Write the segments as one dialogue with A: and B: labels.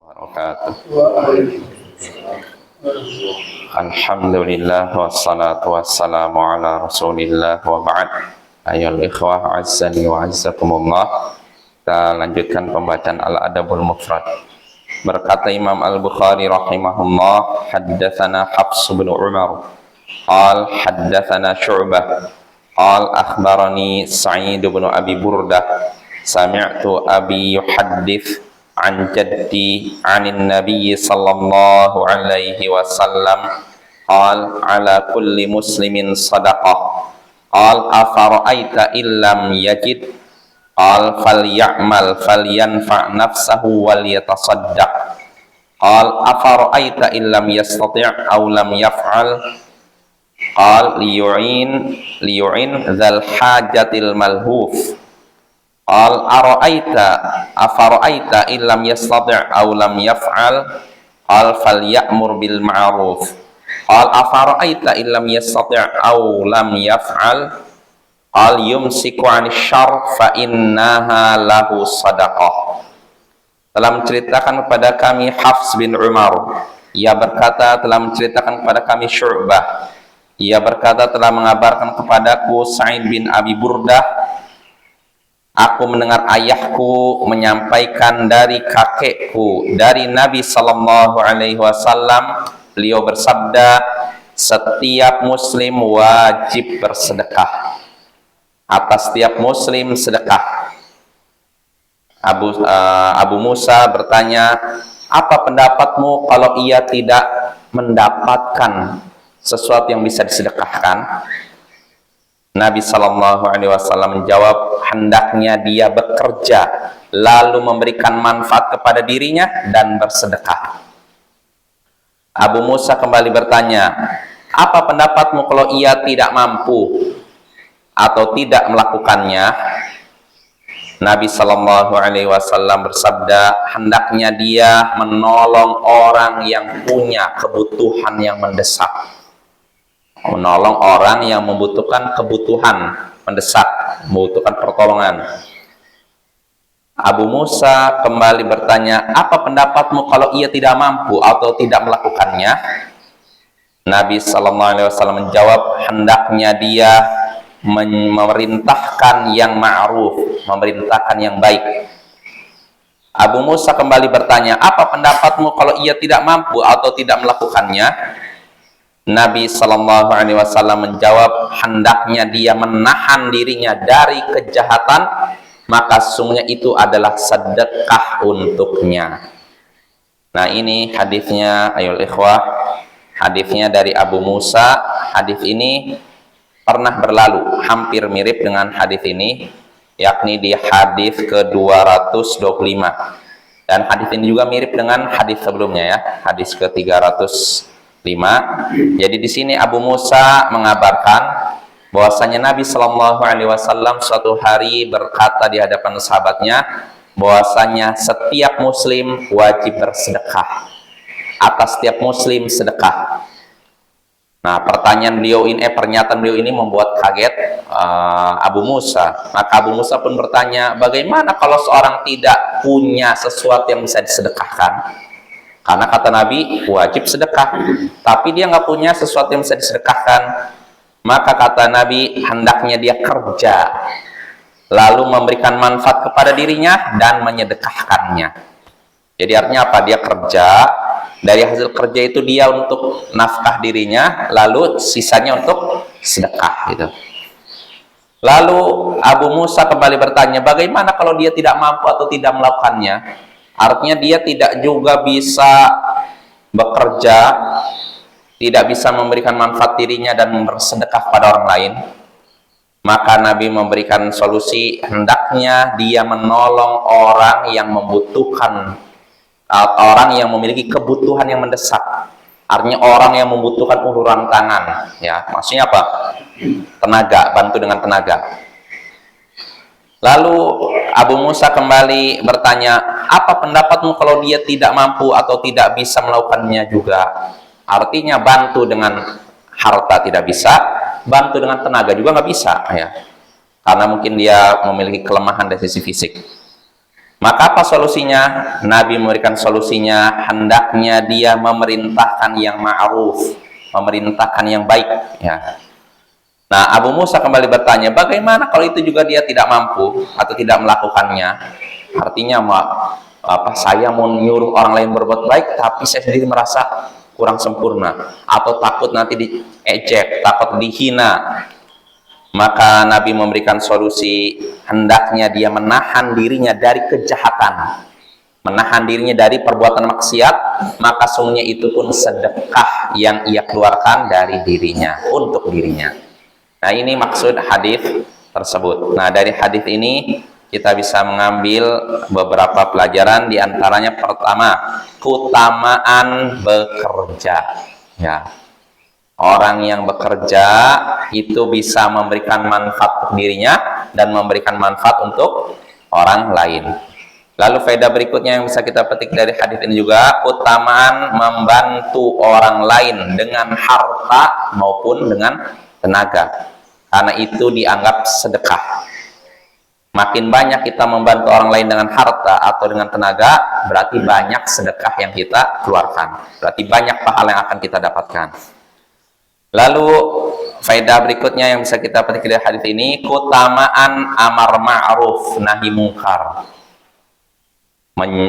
A: wabarakatuh. Alhamdulillah wassalatu wassalamu ala rasulillah wa ba'd. Ayyuhal ikhwah azzani wa azzakumullah. Kita lanjutkan pembacaan Al-Adabul Mufrad. Berkata Imam Al-Bukhari rahimahullah, haddatsana Hafs bin Umar qal haddatsana Syu'bah qal akhbarani Sa'id bin Abi Burdah sami'tu abi yuhaddits an jaddi anin nabiy sallallahu alaihi wasallam qal ala kulli muslimin sadaqah qal afara'aita illam yajid qal falyamal falyanfa nafsahu wal yatasaddaq qal afara'aita illam yastati' aw lam yaf'al qal liyu'in dzal hajatil malhuf qal afara'aita illam yastati' aw lam yaf'al qal falya'mur bil ma'ruf qal afara'aita illam yastati' aw lam yaf'al qal yumsiku 'anil syarr fa innaha lahu sadaqah. Telah menceritakan kepada kami Hafs bin Umar, ia berkata telah menceritakan kepada kami Syu'bah, ia berkata telah mengabarkan kepadaku Sa'id bin Abi Burdah, aku mendengar ayahku menyampaikan dari kakekku dari Nabi sallallahu alaihi wasallam, beliau bersabda, setiap muslim wajib bersedekah. Atas setiap muslim sedekah. Abu Musa bertanya, apa pendapatmu kalau ia tidak mendapatkan sesuatu yang bisa disedekahkan? Nabi sallallahu alaihi wasallam menjawab, hendaknya dia bekerja lalu memberikan manfaat kepada dirinya dan bersedekah. Abu Musa kembali bertanya, apa pendapatmu kalau ia tidak mampu atau tidak melakukannya? Nabi sallallahu alaihi wasallam bersabda, hendaknya dia menolong orang yang punya kebutuhan yang mendesak. Menolong orang yang membutuhkan kebutuhan mendesak, membutuhkan pertolongan. Abu Musa kembali bertanya, apa pendapatmu kalau ia tidak mampu atau tidak melakukannya? Nabi sallallahu alaihi wasallam menjawab, hendaknya dia memerintahkan yang ma'ruf, memerintahkan yang baik. Abu Musa kembali bertanya, apa pendapatmu kalau ia tidak mampu atau tidak melakukannya? Nabi sallallahu alaihi wasallam menjawab, hendaknya dia menahan dirinya dari kejahatan, maka sesungguhnya itu adalah sedekah untuknya. Nah, ini hadisnya ayol ikhwah, hadisnya dari Abu Musa. Hadis ini pernah berlalu, hampir mirip dengan hadis ini, yakni di hadis ke-225. Dan hadis ini juga mirip dengan hadis sebelumnya ya, hadis ke-305. Jadi di sini Abu Musa mengabarkan bahwasanya Nabi Shallallahu alaihi wasallam suatu hari berkata di hadapan sahabatnya bahwasanya setiap muslim wajib bersedekah. Atas setiap muslim sedekah. Nah, pernyataan beliau ini membuat kaget Abu Musa. Maka Abu Musa pun bertanya, bagaimana kalau seorang tidak punya sesuatu yang bisa disedekahkan? Karena kata Nabi, wajib sedekah. Tapi dia nggak punya sesuatu yang bisa disedekahkan. Maka kata Nabi, hendaknya dia kerja, lalu memberikan manfaat kepada dirinya dan menyedekahkannya. Jadi artinya apa? Dia kerja, dari hasil kerja itu dia untuk nafkah dirinya, lalu sisanya untuk sedekah gitu. Lalu Abu Musa kembali bertanya, bagaimana kalau dia tidak mampu atau tidak melakukannya? Artinya dia tidak juga bisa bekerja, tidak bisa memberikan manfaat dirinya dan bersedekah pada orang lain. Maka Nabi memberikan solusi, hendaknya dia menolong orang yang membutuhkan, orang yang memiliki kebutuhan yang mendesak. Artinya orang yang membutuhkan uluran tangan, ya, maksudnya apa? Tenaga, bantu dengan tenaga. Lalu Abu Musa kembali bertanya, apa pendapatmu kalau dia tidak mampu atau tidak bisa melakukannya juga? Artinya bantu dengan harta tidak bisa, bantu dengan tenaga juga nggak bisa, ya. Karena mungkin dia memiliki kelemahan dari sisi fisik. Maka apa solusinya? Nabi memberikan solusinya, hendaknya dia memerintahkan yang ma'ruf, memerintahkan yang baik, ya. Nah, Abu Musa kembali bertanya, bagaimana kalau itu juga dia tidak mampu atau tidak melakukannya? Artinya, saya mau nyuruh orang lain berbuat baik, tapi saya sendiri merasa kurang sempurna, atau takut nanti diejek, takut dihina. Maka Nabi memberikan solusi, hendaknya dia menahan dirinya dari kejahatan, menahan dirinya dari perbuatan maksiat, maka sungguhnya itu pun sedekah yang ia keluarkan dari dirinya, untuk dirinya. Nah, ini maksud hadis tersebut. Nah, dari hadis ini kita bisa mengambil beberapa pelajaran, di antaranya pertama, keutamaan bekerja. Ya. Orang yang bekerja itu bisa memberikan manfaat untuk dirinya dan memberikan manfaat untuk orang lain. Lalu faedah berikutnya yang bisa kita petik dari hadis ini juga, keutamaan membantu orang lain dengan harta maupun dengan tenaga. Karena itu dianggap sedekah. Makin banyak kita membantu orang lain dengan harta atau dengan tenaga, berarti banyak sedekah yang kita keluarkan. Berarti banyak pahala yang akan kita dapatkan. Lalu faedah berikutnya yang bisa kita petik dari hadis ini, keutamaan amar ma'ruf nahi mungkar.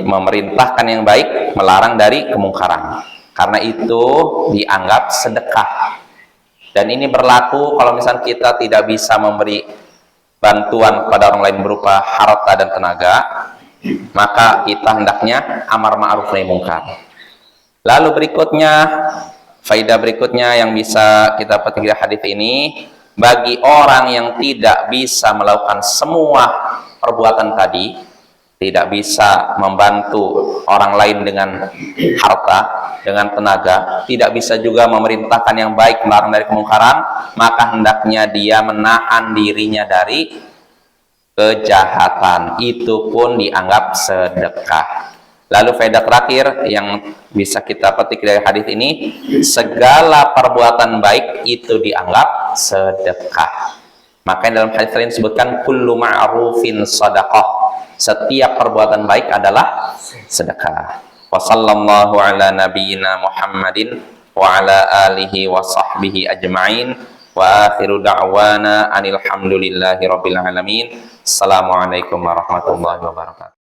A: Memerintahkan yang baik, melarang dari kemungkaran. Karena itu dianggap sedekah. Dan ini berlaku kalau misalnya kita tidak bisa memberi bantuan kepada orang lain berupa harta dan tenaga, maka kita hendaknya amar ma'ruf nahi mungkar. Lalu berikutnya, faedah berikutnya yang bisa kita petik dari hadis ini, bagi orang yang tidak bisa melakukan semua perbuatan tadi, tidak bisa membantu orang lain dengan harta, dengan tenaga, tidak bisa juga memerintahkan yang baik, melarang dari kemungkaran, maka hendaknya dia menahan dirinya dari kejahatan. Itu pun dianggap sedekah. Lalu faedah terakhir yang bisa kita petik dari hadis ini, segala perbuatan baik itu dianggap sedekah. Makanya dalam hadis lain disebutkan kullu ma'rufin shadaqah. Setiap perbuatan baik adalah sedekah. Wa sallallahu ala nabiyyina Muhammadin wa ala alihi wa sahbihi ajma'in. Wa akhiru da'wana anil hamdulillahi rabbil alamin. Assalamualaikum warahmatullahi wabarakatuh.